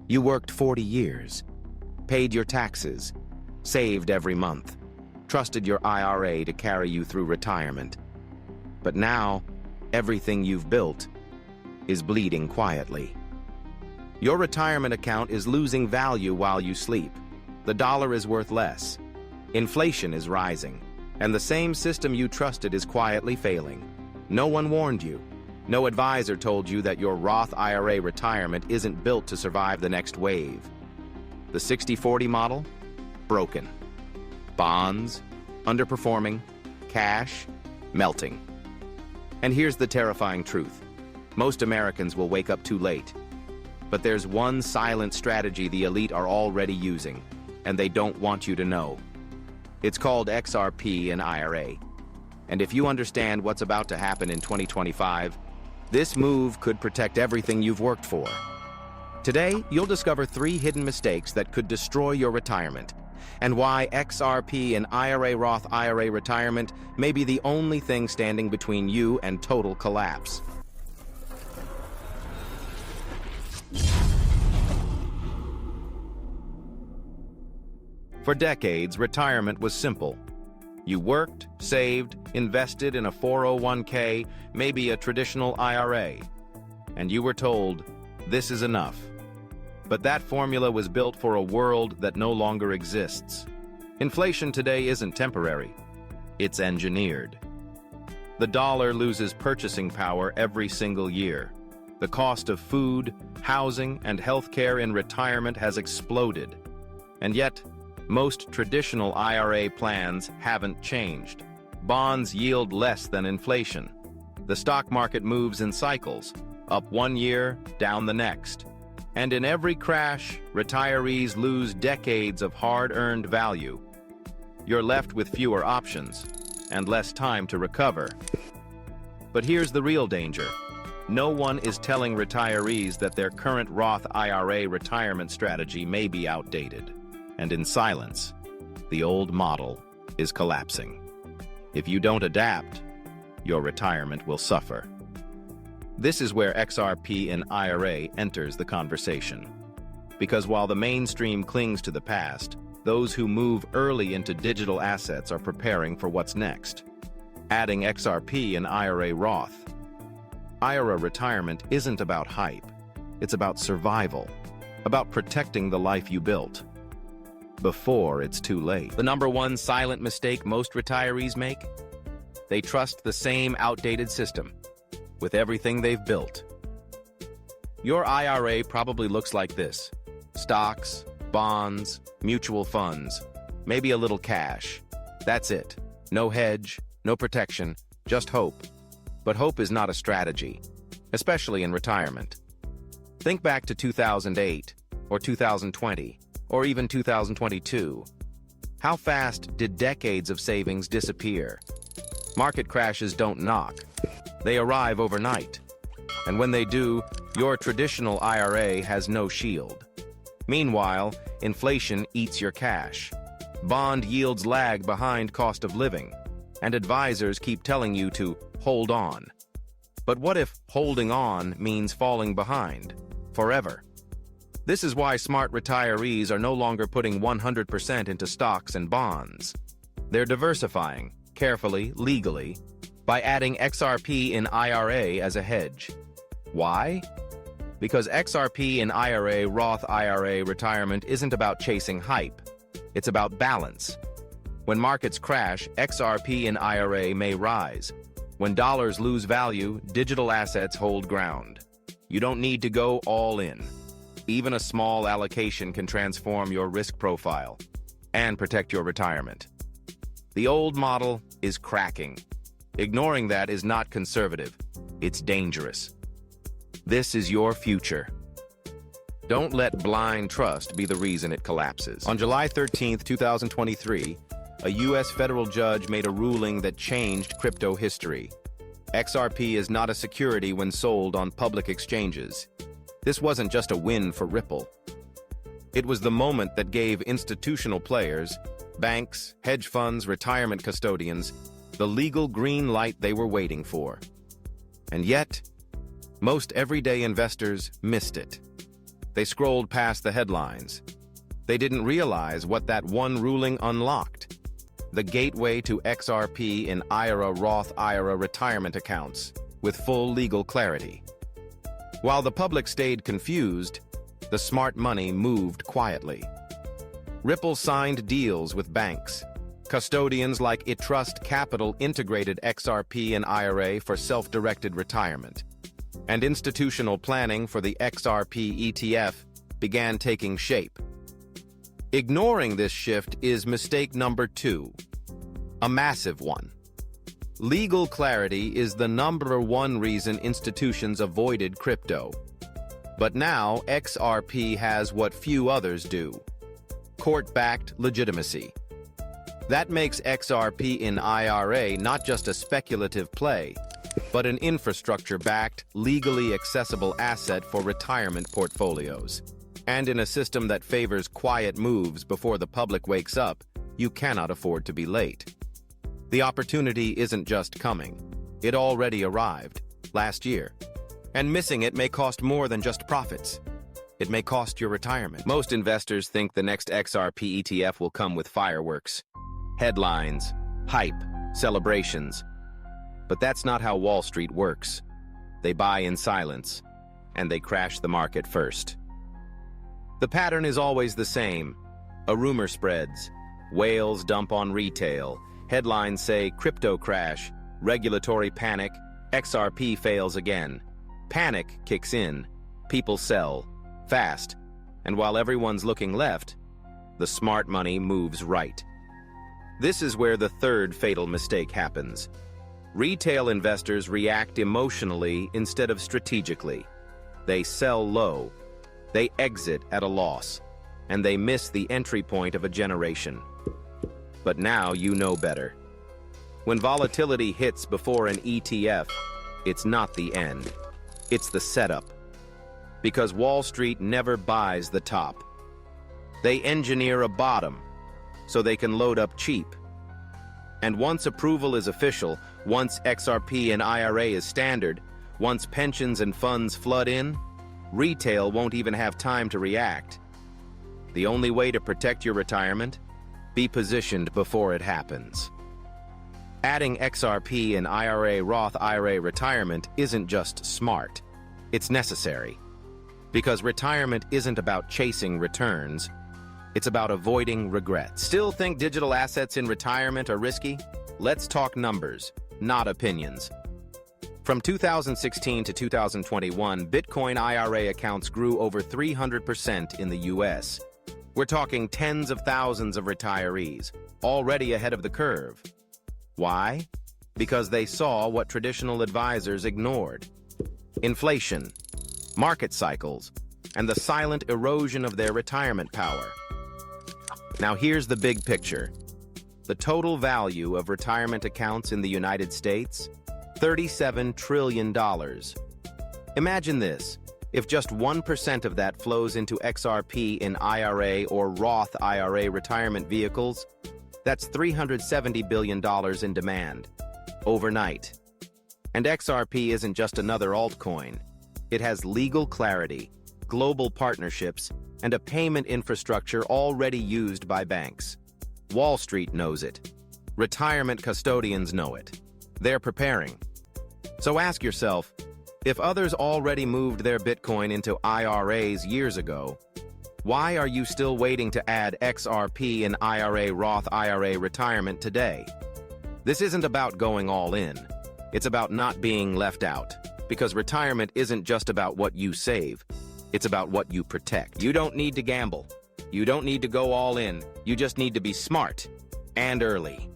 You worked 40 years, paid your taxes, saved every month, trusted your IRA to carry you through retirement. But now, everything you've built is bleeding quietly. Your retirement account is losing value while you sleep. The dollar is worth less. Inflation is rising, and the same system you trusted is quietly failing. No one warned you. No advisor told you that your Roth IRA retirement isn't built to survive the next wave. The 60-40 model? Broken. Bonds, underperforming, cash, melting. And here's the terrifying truth. Most Americans will wake up too late. But there's one silent strategy the elite are already using, and they don't want you to know. It's called XRP and IRA. And if you understand what's about to happen in 2025, this move could protect everything you've worked for. Today, you'll discover 3 hidden mistakes that could destroy your retirement, and why XRP and Roth IRA retirement may be the only thing standing between you and total collapse. For decades, retirement was simple. You worked, saved, invested in a 401k, maybe a traditional IRA, and you were told, this is enough. But that formula was built for a world that no longer exists. Inflation today isn't temporary. It's engineered. The dollar loses purchasing power every single year. The cost of food, housing, and healthcare in retirement has exploded. And yet, most traditional IRA plans haven't changed. Bonds yield less than inflation. The stock market moves in cycles, up one year, down the next. And in every crash, retirees lose decades of hard-earned value. You're left with fewer options and less time to recover. But here's the real danger. No one is telling retirees that their current Roth IRA retirement strategy may be outdated. And in silence, the old model is collapsing. If you don't adapt, your retirement will suffer. This is where XRP and IRA enters the conversation. Because while the mainstream clings to the past, those who move early into digital assets are preparing for what's next. Adding XRP and IRA Roth. IRA retirement isn't about hype. It's about survival, about protecting the life you built before it's too late. The number one silent mistake most retirees make? They trust the same outdated system with everything they've built. Your IRA probably looks like this: stocks, bonds, mutual funds, maybe a little cash. That's it. No hedge, no protection, just hope. But hope is not a strategy, especially in retirement. Think back to 2008 or 2020. Or even 2022. How fast did decades of savings disappear? Market crashes don't knock. They arrive overnight. And when they do, your traditional IRA has no shield. Meanwhile, inflation eats your cash. Bond yields lag behind cost of living. And advisors keep telling you to hold on. But what if holding on means falling behind forever? This is why smart retirees are no longer putting 100% into stocks and bonds. They're diversifying, carefully, legally, by adding XRP in IRA as a hedge. Why? Because XRP in IRA, Roth IRA retirement isn't about chasing hype. It's about balance. When markets crash, XRP in IRA may rise. When dollars lose value, digital assets hold ground. You don't need to go all in. Even a small allocation can transform your risk profile and protect your retirement. The old model is cracking. Ignoring that is not conservative. It's dangerous. This is your future. Don't let blind trust be the reason it collapses. On July 13, 2023, a U.S. federal judge made a ruling that changed crypto history. XRP is not a security when sold on public exchanges. This wasn't just a win for Ripple. It was the moment that gave institutional players, banks, hedge funds, retirement custodians, the legal green light they were waiting for. And yet, most everyday investors missed it. They scrolled past the headlines. They didn't realize what that one ruling unlocked: the gateway to XRP in IRA, Roth IRA retirement accounts, with full legal clarity. While the public stayed confused, the smart money moved quietly. Ripple signed deals with banks. Custodians like Trust Capital integrated XRP and IRA for self-directed retirement. And institutional planning for the XRP ETF began taking shape. Ignoring this shift is mistake number 2, a massive one. Legal clarity is the number one reason institutions avoided crypto. But now XRP has what few others do: court-backed legitimacy. That makes XRP in IRA not just a speculative play, but an infrastructure-backed, legally accessible asset for retirement portfolios. And in a system that favors quiet moves before the public wakes up, you cannot afford to be late. The opportunity isn't just coming. It already arrived, last year. And missing it may cost more than just profits. It may cost your retirement. Most investors think the next XRP ETF will come with fireworks, headlines, hype, celebrations. But that's not how Wall Street works. They buy in silence, and they crash the market first. The pattern is always the same. A rumor spreads. Whales dump on retail. Headlines say crypto crash, regulatory panic, XRP fails again. Panic kicks in. People sell, fast. And while everyone's looking left, the smart money moves right. This is where the third fatal mistake happens. Retail investors react emotionally instead of strategically. They sell low. They exit at a loss, and they miss the entry point of a generation. But now you know better. When volatility hits before an ETF, it's not the end. It's the setup. Because Wall Street never buys the top. They engineer a bottom, so they can load up cheap. And once approval is official, once XRP and IRA is standard, once pensions and funds flood in, retail won't even have time to react. The only way to protect your retirement? Be positioned before it happens. Adding XRP and IRA, Roth IRA retirement isn't just smart. It's necessary. Because retirement isn't about chasing returns. It's about avoiding regret. Still think digital assets in retirement are risky? Let's talk numbers, not opinions. From 2016 to 2021, Bitcoin IRA accounts grew over 300% in the US. We're talking tens of thousands of retirees, already ahead of the curve. Why? Because they saw what traditional advisors ignored: inflation, market cycles, and the silent erosion of their retirement power. Now here's the big picture. The total value of retirement accounts in the United States? $37 trillion. Imagine this. If just 1% of that flows into XRP in IRA or Roth IRA retirement vehicles, that's $370 billion in demand, overnight. And XRP isn't just another altcoin. It has legal clarity, global partnerships, and a payment infrastructure already used by banks. Wall Street knows it. Retirement custodians know it. They're preparing. So ask yourself, if others already moved their Bitcoin into IRAs years ago, why are you still waiting to add XRP and IRA, Roth IRA retirement today? This isn't about going all in. It's about not being left out. Because retirement isn't just about what you save. It's about what you protect. You don't need to gamble. You don't need to go all in. You just need to be smart and early.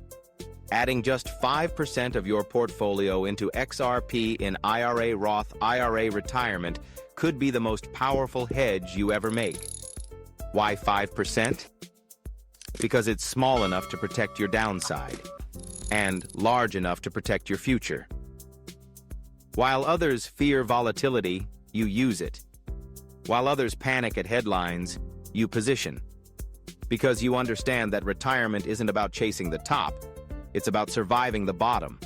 Adding just 5% of your portfolio into XRP in IRA, Roth IRA retirement could be the most powerful hedge you ever make. Why 5%? Because it's small enough to protect your downside and large enough to protect your future. While others fear volatility, you use it. While others panic at headlines, you position. Because you understand that retirement isn't about chasing the top, it's about surviving the bottom.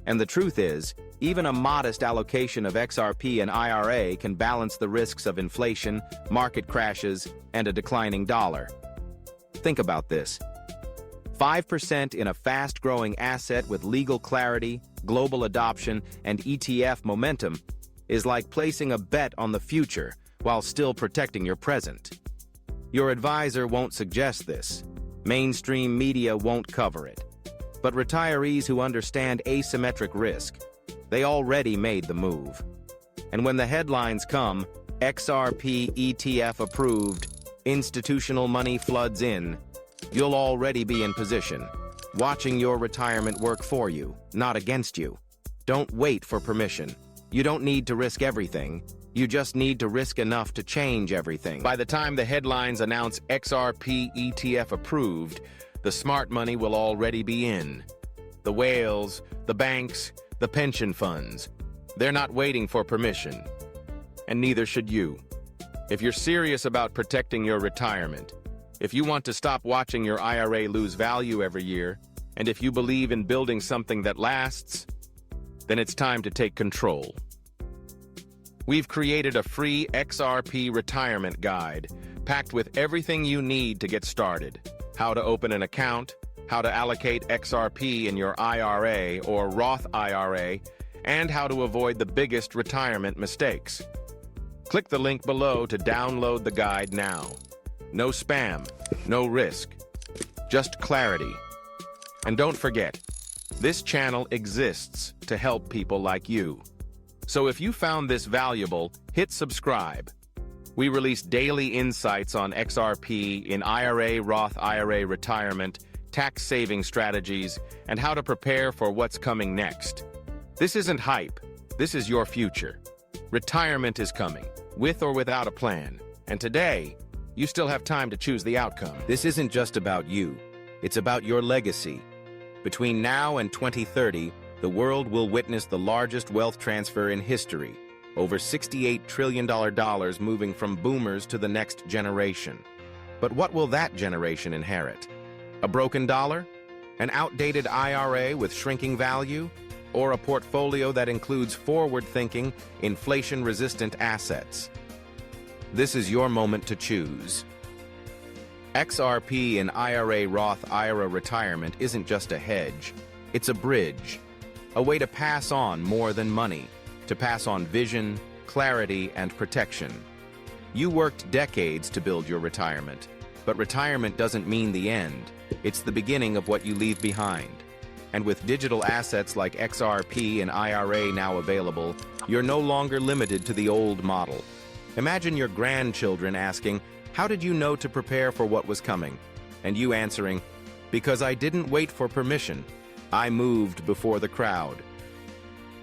And the truth is, Even a modest allocation of XRP and IRA can balance the risks of inflation, market crashes, and a declining dollar. Think about this. 5% in a fast-growing asset with legal clarity, global adoption, and ETF momentum is like placing a bet on the future while still protecting your present. Your advisor won't suggest this. Mainstream media won't cover it. But retirees who understand asymmetric risk, they already made the move. And when the headlines come, XRP ETF approved, institutional money floods in, you'll already be in position, watching your retirement work for you, not against you. Don't wait for permission. You don't need to risk everything. You just need to risk enough to change everything. By the time the headlines announce XRP ETF approved, the smart money will already be in. The whales, the banks, the pension funds, they're not waiting for permission. And neither should you. If you're serious about protecting your retirement, if you want to stop watching your IRA lose value every year, and if you believe in building something that lasts, then it's time to take control. We've created a free XRP retirement guide, packed with everything you need to get started. How to open an account, how to allocate XRP in your IRA or Roth IRA, and how to avoid the biggest retirement mistakes. Click the link below to download the guide now. No spam, no risk, just clarity. And don't forget, this channel exists to help people like you. So if you found this valuable, hit subscribe. We release daily insights on XRP in IRA, Roth IRA retirement, tax saving strategies, and how to prepare for what's coming next. This isn't hype, this is your future. Retirement is coming, with or without a plan. And today, you still have time to choose the outcome. This isn't just about you, it's about your legacy. Between now and 2030, the world will witness the largest wealth transfer in history, over $68 trillion moving from boomers to the next generation. But what will that generation inherit? A broken dollar? An outdated IRA with shrinking value? Or a portfolio that includes forward-thinking, inflation-resistant assets? This is your moment to choose. XRP and IRA Roth IRA retirement isn't just a hedge, it's a bridge. A way to pass on more than money, to pass on vision, clarity, and protection. You worked decades to build your retirement, but retirement doesn't mean the end. It's the beginning of what you leave behind. And with digital assets like XRP and IRA now available, you're no longer limited to the old model. Imagine your grandchildren asking, "How did you know to prepare for what was coming?" And you answering, "Because I didn't wait for permission. I moved before the crowd."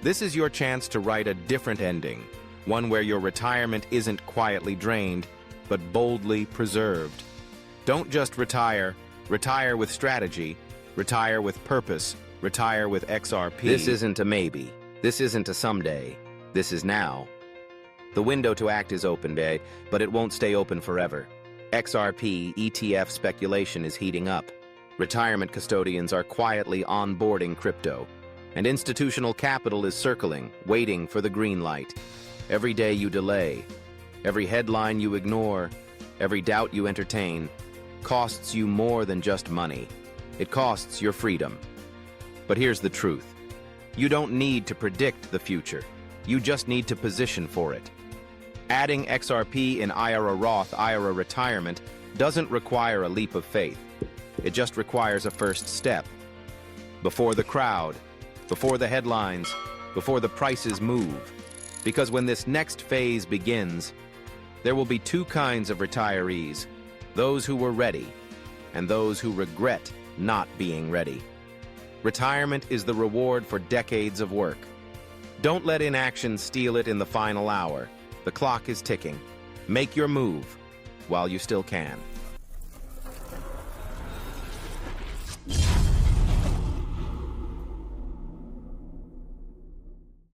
This is your chance to write a different ending, one where your retirement isn't quietly drained, but boldly preserved. Don't just retire, retire with strategy, retire with purpose, retire with XRP. This isn't a maybe, this isn't a someday, this is now. The window to act is open, but it won't stay open forever. XRP ETF speculation is heating up. Retirement custodians are quietly onboarding crypto, and institutional capital is circling, waiting for the green light. Every day you delay, every headline you ignore, every doubt you entertain, costs you more than just money. It costs your freedom. But here's the truth. You don't need to predict the future. You just need to position for it. Adding XRP in IRA Roth IRA retirement doesn't require a leap of faith. It just requires a first step. Before the crowd, before the headlines, before the prices move. Because when this next phase begins, there will be two kinds of retirees: those who were ready and those who regret not being ready. Retirement is the reward for decades of work. Don't let inaction steal it in the final hour. The clock is ticking. Make your move while you still can.